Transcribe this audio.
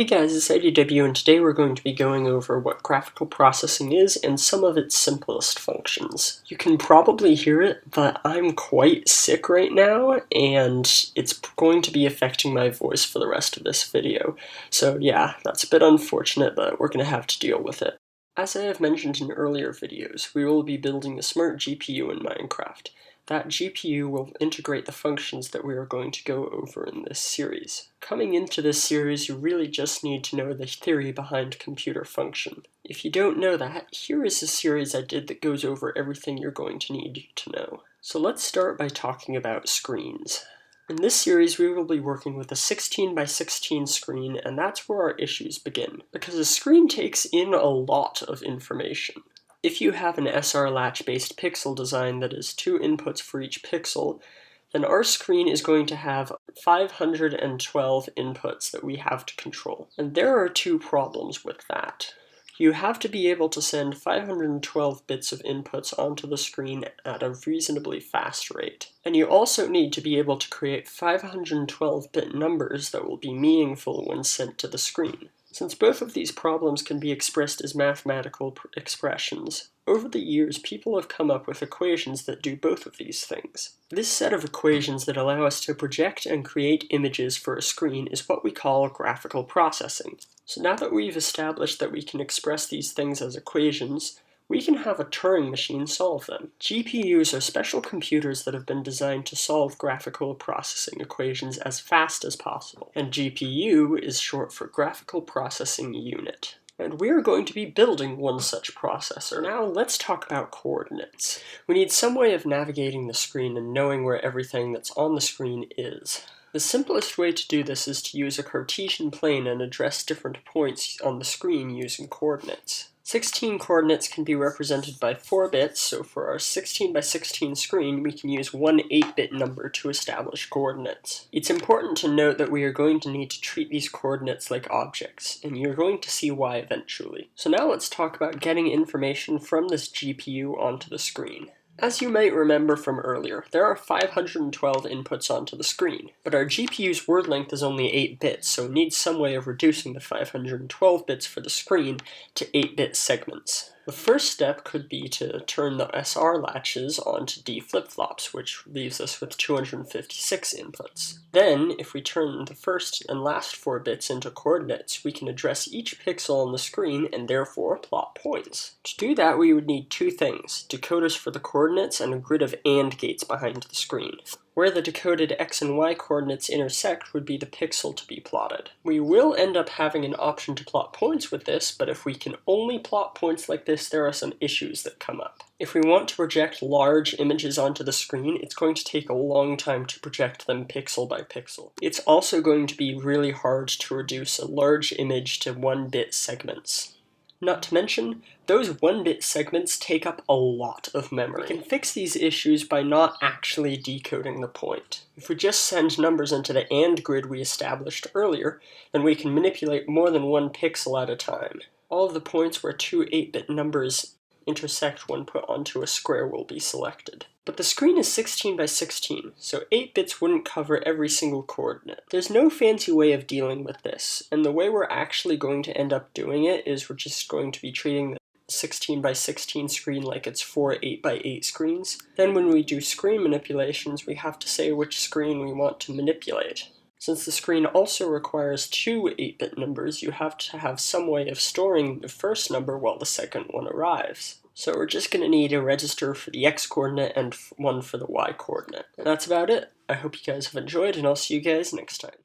Hey guys, it's IDW, and today we're going to be going over what graphical processing is and some of its simplest functions. You can probably hear it, but I'm quite sick right now, and it's going to be affecting my voice for the rest of this video. So yeah, that's a bit unfortunate, but we're going to have to deal with it. As I have mentioned in earlier videos, we will be building a smart GPU in Minecraft. That GPU will integrate the functions that we are going to go over in this series. Coming into this series, you really just need to know the theory behind computer function. If you don't know that, here is a series I did that goes over everything you're going to need to know. So let's start by talking about screens. In this series, we will be working with a 16 by 16 screen, and that's where our issues begin, because a screen takes in a lot of information. If you have an SR latch-based pixel design that is 2 inputs for each pixel, then our screen is going to have 512 inputs that we have to control. And there are 2 problems with that. You have to be able to send 512 bits of inputs onto the screen at a reasonably fast rate. And you also need to be able to create 512-bit numbers that will be meaningful when sent to the screen. Since both of these problems can be expressed as mathematical expressions, over the years people have come up with equations that do both of these things. This set of equations that allow us to project and create images for a screen is what we call graphical processing. So now that we've established that we can express these things as equations, we can have a Turing machine solve them. GPUs are special computers that have been designed to solve graphical processing equations as fast as possible, and GPU is short for Graphical Processing Unit. And we're going to be building one such processor. Now let's talk about coordinates. We need some way of navigating the screen and knowing where everything that's on the screen is. The simplest way to do this is to use a Cartesian plane and address different points on the screen using coordinates. 16 coordinates can be represented by 4 bits, so for our 16 by 16 screen, we can use one 8-bit number to establish coordinates. It's important to note that we are going to need to treat these coordinates like objects, and you're going to see why eventually. So now let's talk about getting information from this GPU onto the screen. As you might remember from earlier, there are 512 inputs onto the screen, but our GPU's word length is only 8 bits, so it needs some way of reducing the 512 bits for the screen to 8-bit segments. The first step could be to turn the SR latches onto D flip-flops, which leaves us with 256 inputs. Then, if we turn the first and last 4 bits into coordinates, we can address each pixel on the screen and therefore plot points. To do that, we would need 2 things: decoders for the coordinates and a grid of AND gates behind the screen. Where the decoded X and Y coordinates intersect would be the pixel to be plotted. We will end up having an option to plot points with this, but if we can only plot points like this, there are some issues that come up. If we want to project large images onto the screen, it's going to take a long time to project them pixel by pixel. It's also going to be really hard to reduce a large image to 1-bit segments. Not to mention, those 1-bit segments take up a lot of memory. We can fix these issues by not actually decoding the point. If we just send numbers into the AND grid we established earlier, then we can manipulate more than 1 pixel at a time. All of the points where 2 8-bit numbers intersect when put onto a square will be selected. But the screen is 16 by 16, so 8 bits wouldn't cover every single coordinate. There's no fancy way of dealing with this, and the way we're actually going to end up doing it is we're just going to be treating the 16 by 16 screen like it's 4 8 by 8 screens. Then when we do screen manipulations, we have to say which screen we want to manipulate. Since the screen also requires 2 8-bit numbers, you have to have some way of storing the first number while the second one arrives. So we're just going to need a register for the X coordinate and one for the Y coordinate. And that's about it. I hope you guys have enjoyed, and I'll see you guys next time.